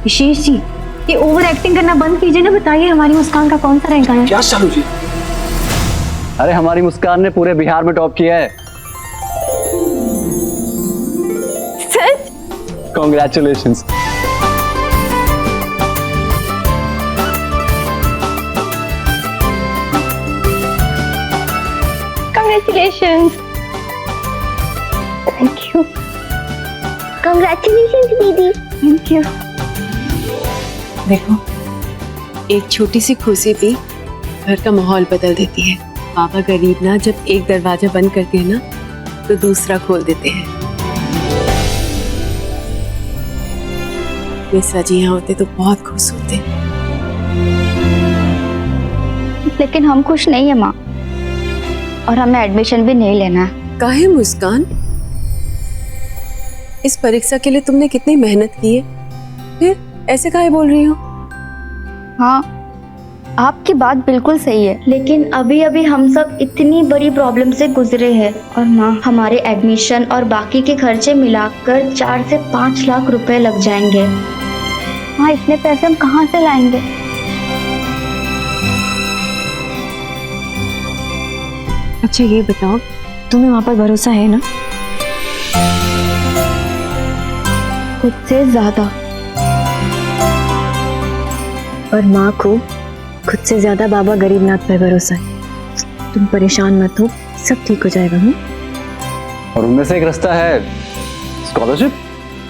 विशेष जी, ये over acting करना बंद कीजिए ना। बताइए हमारी मुस्कान का कौन सा रैंक आया? क्या चालू जी? अरे हमारी मुस्कान ने पूरे बिहार में टॉप किया है। सच? Congratulations. Congratulations. Thank you. Congratulations दीदी। Thank you. देखो, एक छोटी सी खुशी भी घर का माहौल बदल देती है। बाबा गरीबनाथ जब एक दरवाजा बंद करते हैं ना, तो दूसरा खोल देते हैं। मिश्रा जी यहाँ होते तो बहुत खुश होते। लेकिन हम खुश नहीं है माँ, और हमें एडमिशन भी नहीं लेना है। काहे मुस्कान? इस परीक्षा के लिए तुमने कितनी मेहनत की है, फिर ऐसे काहे बोल रही हो? हाँ, आपकी बात बिल्कुल सही है, लेकिन अभी अभी हम सब इतनी बड़ी प्रॉब्लम से गुजरे हैं, और माँ हमारे एडमिशन और बाकी के खर्चे मिलाकर 4 से 5 लाख रुपए लग जाएंगे। हाँ, इतने पैसे हम कहाँ से लाएंगे? अच्छा ये बताओ, तुम्हें वहाँ पर भरोसा है ना? खुद से ज्यादा। और माँ को खुद से ज्यादा बाबा गरीबनाथ पर भरोसा है। तुम परेशान मत हो, सब ठीक हो जाएगा। और उनमें से एक रास्ता है स्कॉलरशिप,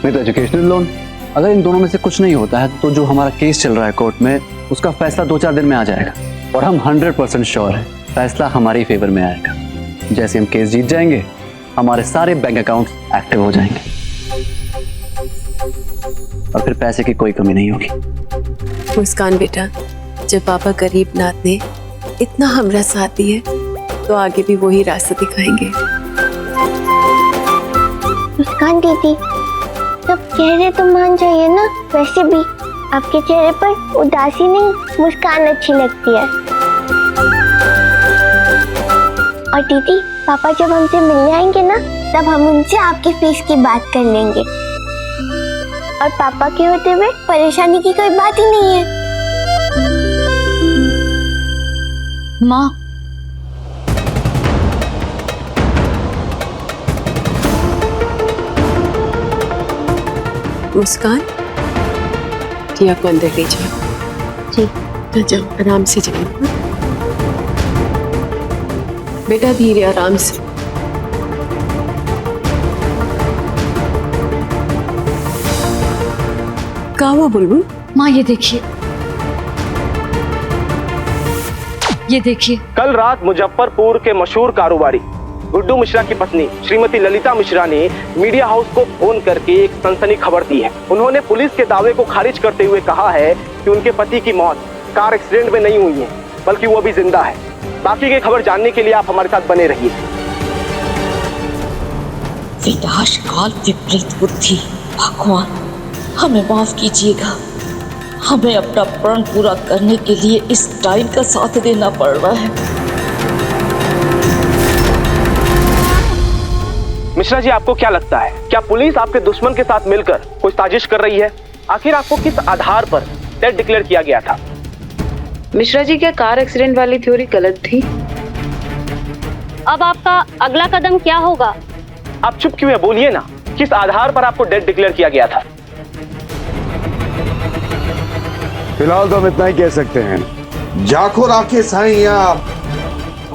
नहीं तो एजुकेशनल लोन। अगर इन दोनों में से कुछ नहीं होता है तो जो हमारा केस चल रहा है कोर्ट में, उसका फैसला 2-4 दिन में आ जाएगा। और हम 100% श्योर हैं फैसला हमारे ही फेवर में आएगा। जैसे हम केस जीत जाएंगे, हमारे सारे बैंक अकाउंट्स एक्टिव हो जाएंगे और फिर पैसे की कोई कमी नहीं होगी। मुस्कान बेटा, जब बाबा गरीबनाथ ने इतना हमरा साथ दिया, तो आगे भी वही रास्ता दिखाएंगे। मुस्कान दीदी, सब कह रहे तो मान जाइए ना। वैसे भी आपके चेहरे पर उदासी नहीं, मुस्कान अच्छी लगती है। और दीदी, पापा जब हमसे मिलने आएंगे ना, तब हम उनसे आपकी फीस की बात कर लेंगे। और पापा के होते हुए परेशानी की कोई बात ही नहीं है। माँ, मुस्कान, जी आप अंदर ले जाओ। जी। तो जाओ, आराम से जाओ बेटा, धीरे आराम से। क्या हुआ बुलबुल? माँ ये देखिए, ये देखिए। कल रात मुजफ्फरपुर के मशहूर कारोबारी गुड्डू मिश्रा की पत्नी श्रीमती ललिता मिश्रा ने मीडिया हाउस को फोन करके एक सनसनी खबर दी है। उन्होंने पुलिस के दावे को खारिज करते हुए कहा है कि उनके पति की मौत कार एक्सीडेंट में नहीं हुई है, बल्कि वो अभी जिंदा है। बाकी की खबर जानने के लिए आप हमारे साथ बने रहिए। विनाशकाल विपरीत बुद्धि, भगवान हमें माफ कीजिएगा। हमें अपना प्रण पूरा करने के लिए इस टाइम का साथ देना पड़ रहा है। मिश्रा जी, आपको क्या लगता है, क्या पुलिस आपके दुश्मन के साथ मिलकर कोई साजिश कर रही है? आखिर आपको किस आधार पर डेड डिक्लेयर किया गया था? मिश्रा जी, क्या कार एक्सीडेंट वाली थ्योरी गलत थी? अब आपका अगला कदम क्या होगा? आप चुप क्यों है, बोलिए ना। किस आधार पर आपको डेड डिक्लेयर किया गया था? फिलहाल तो हम इतना ही कह सकते हैं, जाखो राखे साईं आप,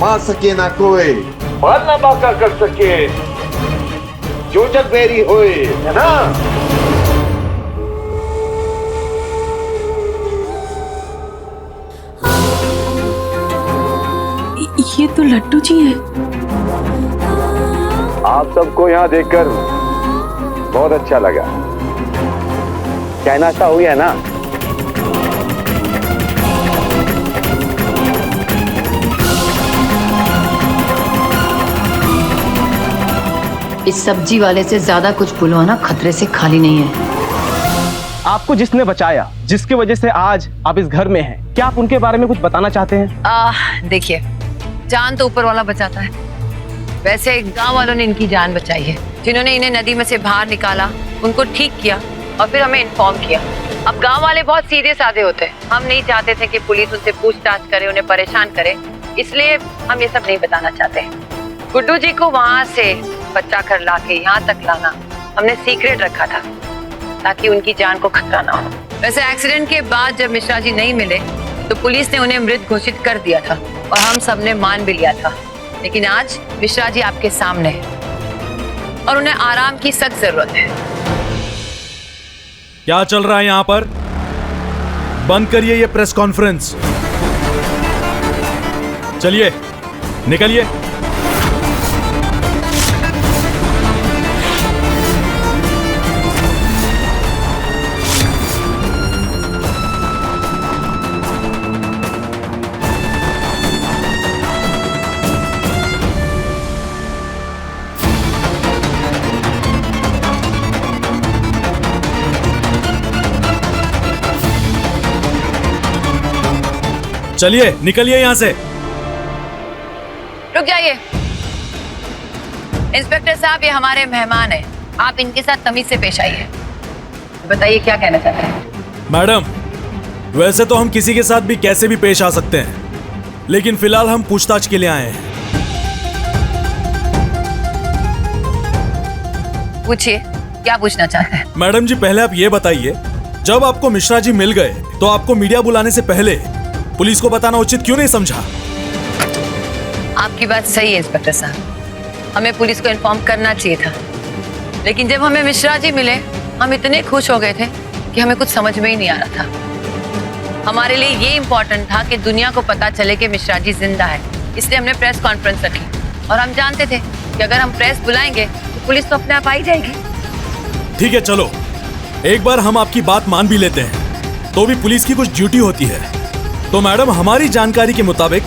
मार सके ना कोई, और ना बाका कर सके जो जग मेरी होए, है ना? ये तो लट्टू जी हैं। आप सबको यहाँ देखकर बहुत अच्छा लगा। क्या नाश्ता हो गया ना? इस सब्जी वाले से ज्यादा कुछ बुलवाना खतरे से खाली नहीं है। आपको जिसने बचाया, जिसकी वजह से आज आप इस घर में हैं, क्या आप उनके बारे में कुछ बताना चाहते हैं? देखिए, जान तो ऊपर वाला बचाता है। वैसे गांव वालों ने इनकी जान बचाई है, जिन्होंने इन्हें नदी में से बाहर निकाला, उनको ठीक किया और फिर हमें इन्फॉर्म किया। अब गांव वाले बहुत सीधे साधे होते हैं। हम नहीं चाहते थे कि पुलिस उनसे पूछताछ करे, उन्हें परेशान करे, इसलिए हम ये सब नहीं बताना चाहते। गुड्डू जी को वहाँ से बच्चा घर लाके यहाँ तक लाना हमने सीक्रेट रखा था ताकि उनकी जान को खतरा ना हो। वैसे एक्सीडेंट के बाद जब मिश्रा जी नहीं मिले तो पुलिस ने उन्हें मृत घोषित कर दिया था और हम सब ने मान भी लिया था। लेकिन आज मिश्रा जी आपके सामने हैं और उन्हें आराम की सख्त जरूरत है। क्या चल रहा है यहाँ पर? बंद करिए ये प्रेस कॉन्फ्रेंस। चलिए निकलिए। चलिए निकलिए यहां से। रुक जाइए इंस्पेक्टर साहब, ये हमारे मेहमान हैं, आप इनके साथ तमीज से पेश आइए। बताइए क्या कहना चाहते हैं। मैडम, वैसे तो हम किसी के साथ भी कैसे भी पेश आ सकते हैं, लेकिन फिलहाल हम पूछताछ के लिए आए हैं। पूछिए क्या पूछना चाहते हैं। मैडम जी, पहले आप ये बताइए, जब आपको मिश्रा जी मिल गए तो आपको मीडिया बुलाने से पहले पुलिस को बताना उचित क्यों नहीं समझा? आपकी बात सही है इंस्पेक्टर साहब, हमें पुलिस को इन्फॉर्म करना चाहिए था। लेकिन जब हमें मिश्रा जी मिले हम इतने खुश हो गए थे कि हमें कुछ समझ में ही नहीं आ रहा था। हमारे लिए ये इम्पोर्टेंट था कि दुनिया को पता चले कि मिश्रा जी जिंदा है, इसलिए हमने प्रेस कॉन्फ्रेंस रखी। और हम जानते थे कि अगर हम प्रेस बुलाएंगे तो पुलिस तो अपने आप आ ही जाएगी। ठीक है, चलो एक बार हम आपकी बात मान भी लेते हैं, तो भी पुलिस की कुछ ड्यूटी होती है। तो मैडम, हमारी जानकारी के मुताबिक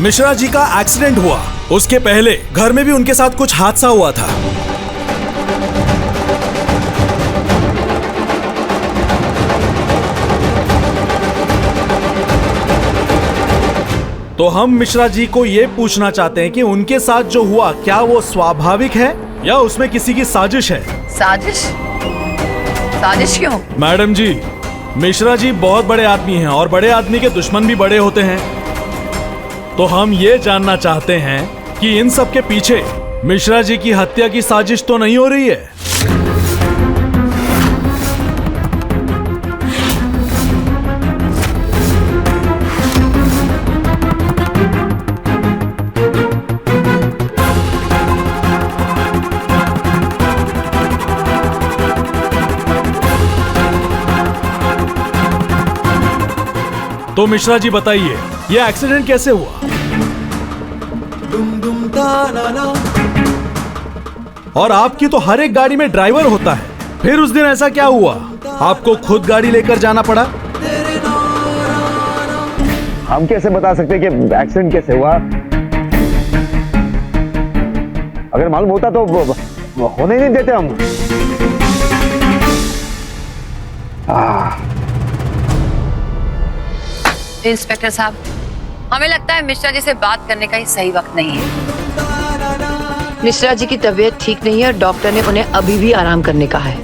मिश्रा जी का एक्सीडेंट हुआ, उसके पहले घर में भी उनके साथ कुछ हादसा हुआ था। तो हम मिश्रा जी को ये पूछना चाहते हैं कि उनके साथ जो हुआ क्या वो स्वाभाविक है या उसमें किसी की साजिश है? साजिश? साजिश क्यों? मैडम जी, मिश्रा जी बहुत बड़े आदमी हैं और बड़े आदमी के दुश्मन भी बड़े होते हैं। तो हम ये जानना चाहते हैं कि इन सब के पीछे मिश्रा जी की हत्या की साजिश तो नहीं हो रही है? तो मिश्रा जी बताइए, ये एक्सीडेंट कैसे हुआ? और आपकी तो हर एक गाड़ी में ड्राइवर होता है, फिर उस दिन ऐसा क्या हुआ? आपको खुद गाड़ी लेकर जाना पड़ा? हम कैसे बता सकते कि एक्सीडेंट कैसे हुआ? अगर मालूम होता तो होने नहीं देते हम। इंस्पेक्टर साहब, हमें लगता है मिश्रा जी से बात करने का ही सही वक्त नहीं है। मिश्रा जी की तबीयत ठीक नहीं है और डॉक्टर ने उन्हें अभी भी आराम करने कहा है।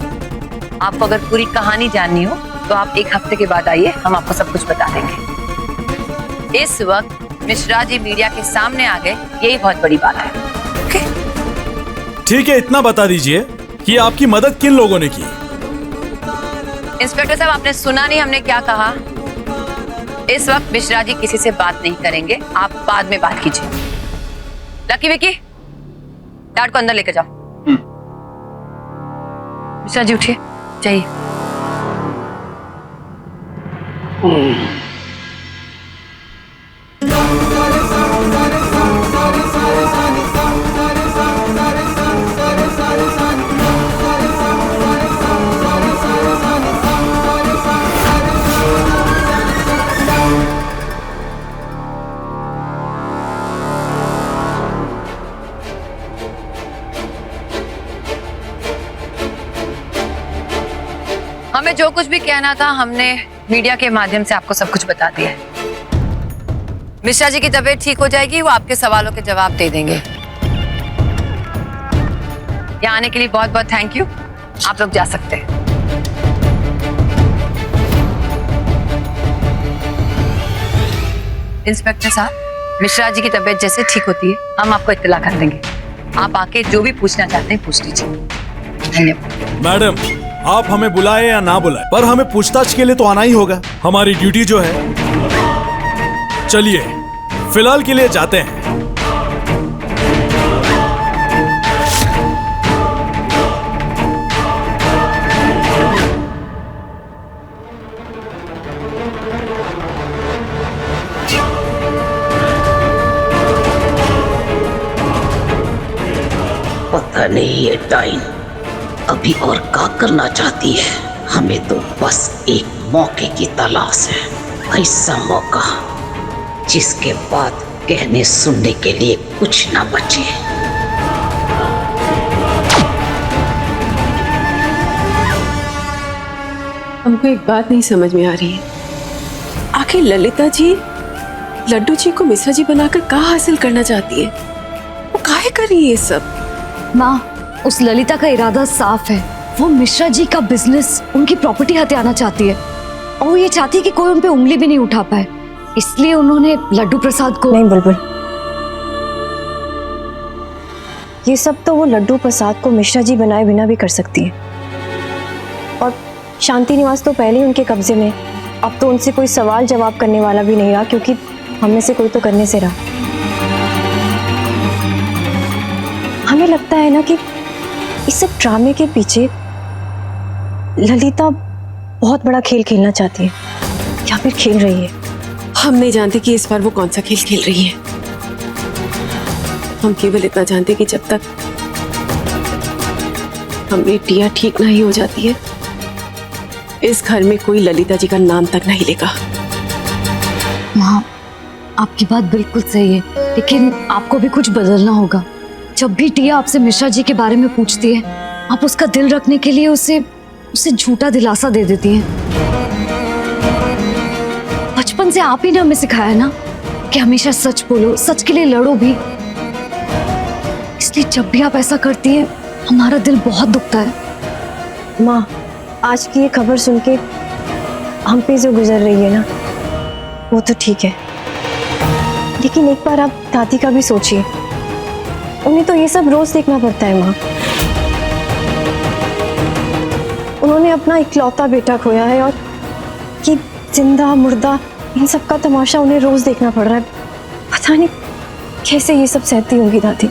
आपको अगर पूरी कहानी जाननी हो तो आप एक हफ्ते के बाद आइए, हम आपको सब कुछ बता देंगे। इस वक्त मिश्रा जी मीडिया के सामने आ गए, यही बहुत बड़ी बात है। ओके? ठीक है, इतना बता दीजिए कि आपकी मदद किन लोगों ने की। इंस्पेक्टर साहब, आपने सुना नहीं हमने क्या कहा? इस वक्त मिश्रा जी किसी से बात नहीं करेंगे, आप बाद में बात कीजिए। लकी विकी, डैड को अंदर लेकर जाओ। मिश्रा जी उठिए, जाइए। हमें जो कुछ भी कहना था हमने मीडिया के माध्यम से आपको सब कुछ बता दिया है। मिश्रा जी की तबीयत ठीक हो जाएगी, वो आपके सवालों के जवाब दे देंगे। यहाँ आने के लिए बहुत बहुत थैंक यू। आप लोग जा सकते हैं। इंस्पेक्टर साहब, मिश्रा जी की तबीयत जैसे ठीक होती है हम आपको इत्तला कर देंगे। आप आके जो भी पूछना चाहते हैं पूछ लीजिए। धन्यवाद। मैडम, आप हमें बुलाए या ना बुलाए, पर हमें पूछताछ के लिए तो आना ही होगा, हमारी ड्यूटी जो है। चलिए फिलहाल के लिए जाते हैं। पता नहीं ये डाइन अभी और क्या करना चाहती है। हमें तो बस एक मौके की तलाश है, ऐसा मौका जिसके बाद कहने सुनने के लिए कुछ ना बचे। हमको एक बात नहीं समझ में आ रही है, आखिर ललिता जी लड्डू जी को मिश्रा जी बनाकर क्या हासिल करना चाहती है? वो काहे कर रही है ये सब? माँ, उस ललिता का इरादा साफ है। वो मिश्रा जी का बिजनेस, उनकी प्रॉपर्टी हथियाना चाहती है और वो ये चाहती है कि कोई उन पे उंगली भी नहीं उठा पाए। इसलिए उन्होंने लड्डू प्रसाद को। नहीं बुलबुल, ये सब तो वो लड्डू प्रसाद को मिश्रा जी बनाए बिना भी कर सकती है। और शांति निवास तो पहले ही उनके कब्जे में, अब तो उनसे कोई सवाल जवाब करने वाला भी नहीं रहा, क्योंकि हम में से कोई तो करने से रहा। हमें लगता है ना कि इस सब ड्रामे के पीछे ललिता बहुत बड़ा खेल खेलना चाहती है, या फिर खेल रही है। हम नहीं जानते कि इस बार वो कौन सा खेल खेल रही है। हम केवल इतना जानते कि जब तक हमारी टिया ठीक नहीं हो जाती है, इस घर में कोई ललिता जी का नाम तक नहीं लेगा। माँ, आपकी बात बिल्कुल सही है, लेकिन आपको भी कुछ बदलना होगा। जब भी टिया आपसे मिश्रा जी के बारे में पूछती है, आप उसका दिल रखने के लिए उसे झूठा दिलासा दे देती हैं। बचपन से आप ही ने हमें सिखाया ना कि हमेशा सच बोलो, सच के लिए लड़ो भी। इसलिए जब भी आप ऐसा करती हैं, हमारा दिल बहुत दुखता है। माँ, आज की ये खबर सुन के हम पे जो गुजर रही है ना, वो तो ठीक है, लेकिन एक बार आप दादी का भी सोचिए। उन्हें तो ये सब रोज देखना पड़ता है माँ। उन्होंने अपना इकलौता बेटा खोया है और कि जिंदा मुर्दा इन सब का तमाशा उन्हें रोज देखना पड़ रहा है। पता नहीं कैसे ये सब सहती होंगी दादी।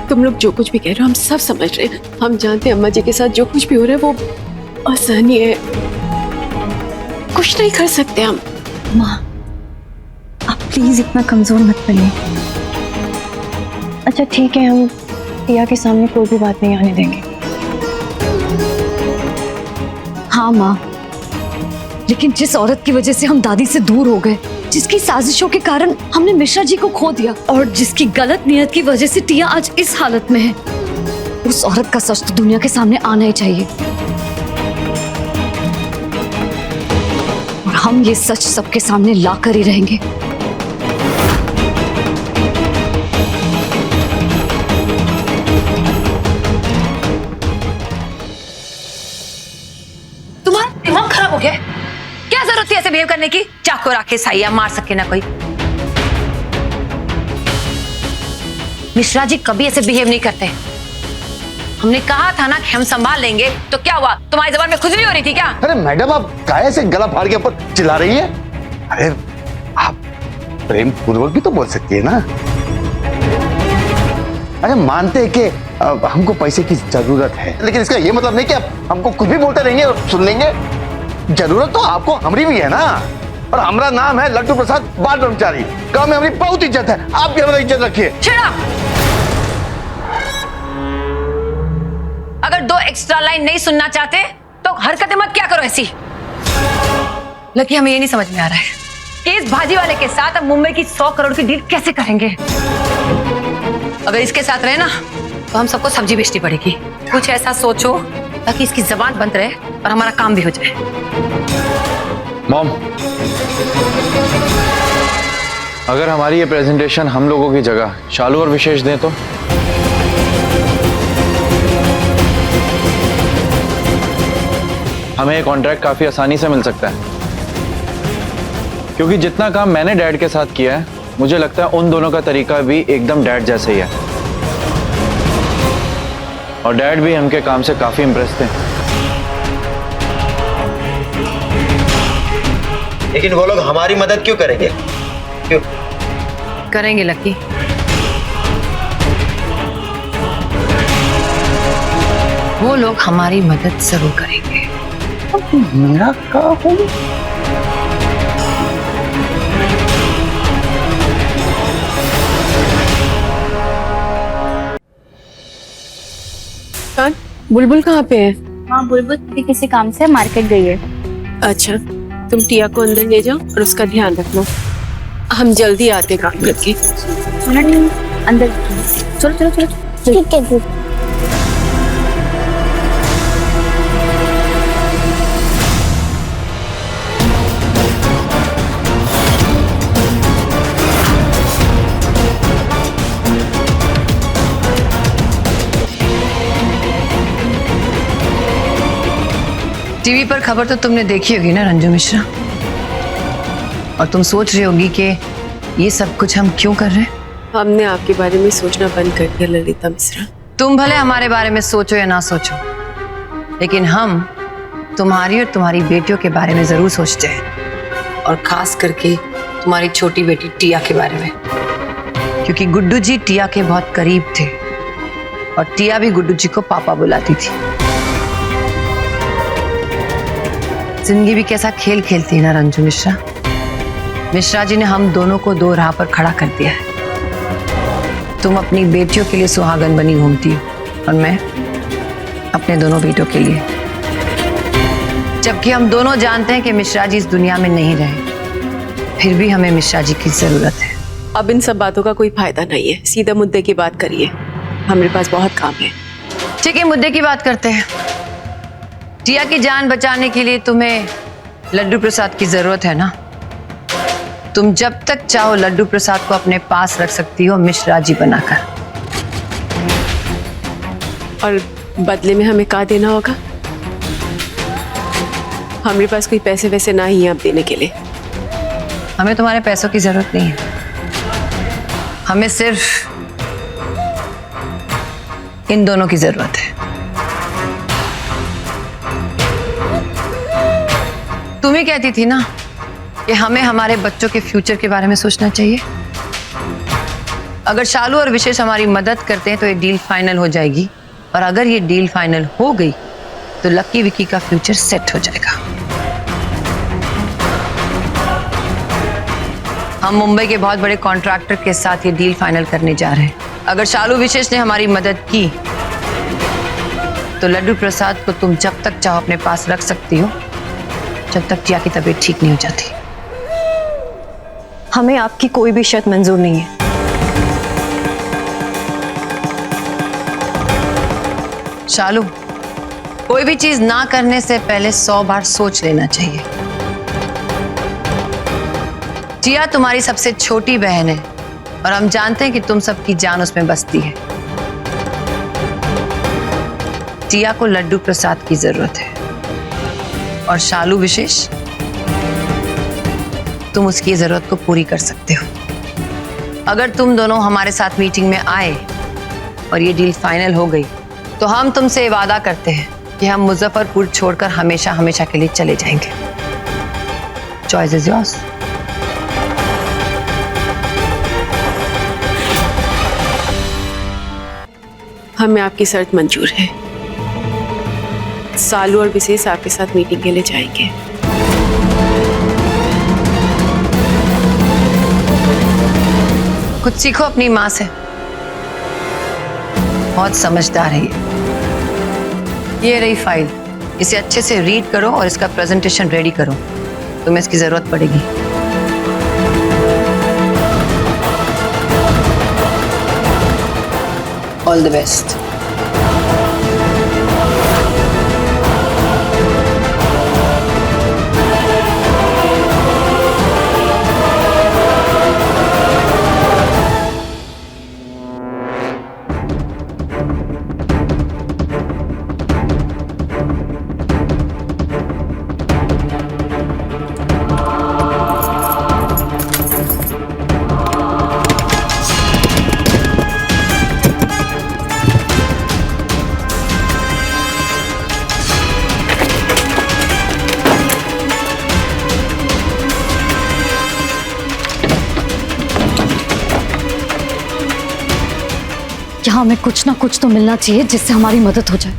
तुम लोग जो कुछ भी कह रहे हो हम सब समझ रहे हैं। हम जानते हैं अम्मा जी के साथ जो कुछ भी हो रहा है वो असहनीय है, कुछ नहीं कर सकते हम। माँ, आप प्लीज इतना कमजोर मत बनिए। अच्छा ठीक है, हम टिया के सामने कोई भी बात नहीं आने देंगे। हाँ माँ, लेकिन जिस औरत की वजह से हम दादी से दूर हो गए, जिसकी साजिशों के कारण हमने मिश्रा जी को खो दिया और जिसकी गलत नियत की वजह से टिया आज इस हालत में है, उस औरत का सच तो दुनिया के सामने आना ही चाहिए। और हम ये सच सबके सामने लाकर ही रहेंगे। तुम्हारा दिमाग खराब हो गया है? क्या जरूरत थी ऐसे बिहेव करने की? चाकू राखे साइया मार सके ना कोई। मिश्रा जी कभी ऐसे बिहेव नहीं करते। हमने कहा था ना कि हम संभाल लेंगे, तो क्या हुआ? तुम्हारी जबान में खुजली हो रही थी क्या? अरे मैडम, आप काहे से गला फाड़ के ऊपर चिल्ला रही है? अरे आप प्रेम पूर्वक भी तो बोल सकती है ना। अरे मानते हैं कि हमको पैसे की जरूरत है, लेकिन इसका ये मतलब नहीं कि आप हमको कुछ भी बोलते रहेंगे और सुन लेंगे। जरूरत तो आपको हमारी भी है ना, और हमारा नाम है लड्डू प्रसाद बाल ब्रह्मचारी। गांव में हमारी बहुत इज्जत है, आप भी हमारी इज्जत रखिए। अगर 2 एक्स्ट्रा लाइन नहीं सुनना चाहते तो हरकतें मत क्या करो ऐसी। लेकिन हमें ये नहीं समझ में आ रहा है कि इस भाजी वाले के साथ हम मुंबई की 100 करोड़ की डील कैसे करेंगे। अगर इसके साथ रहे ना तो हम सबको सब्जी बेचनी पड़ेगी। कुछ ऐसा सोचो ताकि इसकी जबान बंद रहे और हमारा काम भी हो जाए। मॉम, अगर हमारी ये प्रेजेंटेशन हम लोगों की जगह शालू और विशेष दें तो हमें ये कॉन्ट्रैक्ट काफी आसानी से मिल सकता है, क्योंकि जितना काम मैंने डैड के साथ किया है, मुझे लगता है उन दोनों का तरीका भी एकदम डैड जैसे ही है। और डैड भी हमके काम से काफी इम्प्रेस थे। लेकिन वो लोग हमारी मदद क्यों करेंगे? क्यों करेंगे लकी? वो लोग हमारी मदद जरूर करेंगे। मेरा काम बुलबुल कहाँ पे है? हाँ, बुलबुल किसी काम से मार्केट गई है। अच्छा, तुम टिया को अंदर ले जाओ और उसका ध्यान रखना। हम जल्दी आते काम करके। अंदर चलो चलो चलो। ठीक है। टीवी पर खबर तो तुमने देखी होगी ना रंजू मिश्रा, और तुम सोच रही होगी कि ये सब कुछ हम क्यों कर रहे हैं। हमने आपके बारे में सोचना बंद कर दिया ललिता मिश्रा। तुम भले हमारे बारे में सोचो या ना सोचो, लेकिन हम तुम्हारी और तुम्हारी बेटियों के बारे में जरूर सोचते हैं, और खास करके तुम्हारी छोटी बेटी टिया के बारे में, क्योंकि गुड्डू जी टिया के बहुत करीब थे और टिया भी गुड्डू जी को पापा बुलाती थी। जिंदगी भी कैसा खेल खेलती है ना रंजू मिश्रा। मिश्रा जी ने हम दोनों को दो राह पर खड़ा कर दिया है। तुम अपनी बेटियों के लिए सुहागन बनी घूमती हो और मैं अपने दोनों बेटों के लिए, जबकि हम दोनों जानते हैं कि मिश्रा जी इस दुनिया में नहीं रहे, फिर भी हमें मिश्रा जी की जरूरत है। अब इन सब बातों का कोई फायदा नहीं है, सीधा मुद्दे की बात करिए, हमारे पास बहुत काम है। ठीक है, मुद्दे की बात करते हैं। टिया की जान बचाने के लिए तुम्हें लड्डू प्रसाद की जरूरत है ना? तुम जब तक चाहो लड्डू प्रसाद को अपने पास रख सकती हो मिश्रा जी बनाकर। और बदले में हमें क्या देना होगा? हमारे पास कोई पैसे वैसे ना ही है अब देने के लिए। हमें तुम्हारे पैसों की जरूरत नहीं है, हमें सिर्फ इन दोनों की जरूरत है। तुम ही कहती थी ना कि हमें हमारे बच्चों के फ्यूचर के बारे में सोचना चाहिए। अगर शालू और विशेष हमारी मदद करते हैं तो ये डील फाइनल हो जाएगी, और अगर ये डील फाइनल हो गई तो लक्की विक्की का फ्यूचर सेट हो जाएगा। हम मुंबई के बहुत बड़े कॉन्ट्रैक्टर के साथ ये डील फाइनल करने जा रहे हैं। अगर शालू विशेष ने हमारी मदद की तो लड्डू प्रसाद को तुम जब तक चाहो अपने पास रख सकती हो, जब तक टिया की तबीयत ठीक नहीं हो जाती। हमें आपकी कोई भी शर्त मंजूर नहीं है। शालू, कोई भी चीज ना करने से पहले 100 बार सोच लेना चाहिए। टिया तुम्हारी सबसे छोटी बहन है और हम जानते हैं कि तुम सबकी जान उसमें बसती है। टिया को लड्डू प्रसाद की जरूरत है, और शालू विशेष, तुम उसकी जरूरत को पूरी कर सकते हो। अगर तुम दोनों हमारे साथ मीटिंग में आए और ये डील फाइनल हो गई तो हम तुमसे वादा करते हैं कि हम मुजफ्फरपुर छोड़कर हमेशा हमेशा के लिए चले जाएंगे। Choice is yours. हमें आपकी शर्त मंजूर है। सालू और विशेष आपके साथ मीटिंग के लिए जाएंगे। कुछ सीखो अपनी माँ से, बहुत समझदार है ये रही फाइल, इसे अच्छे से रीड करो और इसका प्रेजेंटेशन रेडी करो, तुम्हें इसकी जरूरत पड़ेगी। All the best. हमें कुछ ना कुछ तो मिलना चाहिए जिससे हमारी मदद हो जाए।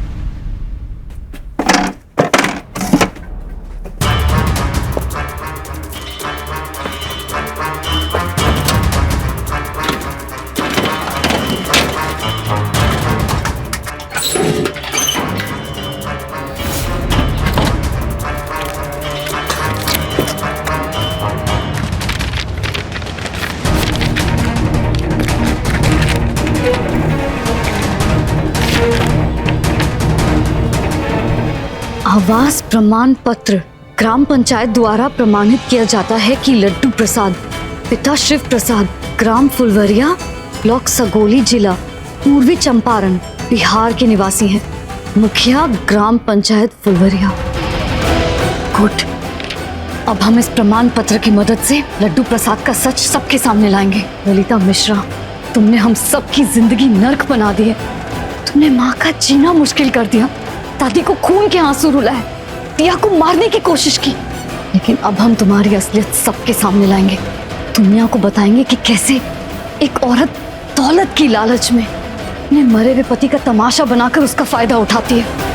आवास प्रमाण पत्र ग्राम पंचायत द्वारा प्रमाणित किया जाता है कि लड्डू प्रसाद पिता शिव प्रसाद ग्राम फुलवरिया ब्लॉक सगोली जिला पूर्वी चंपारण बिहार के निवासी हैं। मुखिया ग्राम पंचायत फुलवरिया। गुड। अब हम इस प्रमाण पत्र की मदद से लड्डू प्रसाद का सच सबके सामने लाएंगे। ललिता मिश्रा, तुमने हम सबकी जिंदगी नर्क बना दी है। तुमने माँ का जीना मुश्किल कर दिया, दादी को खून के आंसू रुलाए, टिया को मारने की कोशिश की। लेकिन अब हम तुम्हारी असलियत सबके सामने लाएंगे। दुनिया को बताएंगे कि कैसे एक औरत दौलत की लालच में अपने मरे हुए पति का तमाशा बनाकर उसका फायदा उठाती है।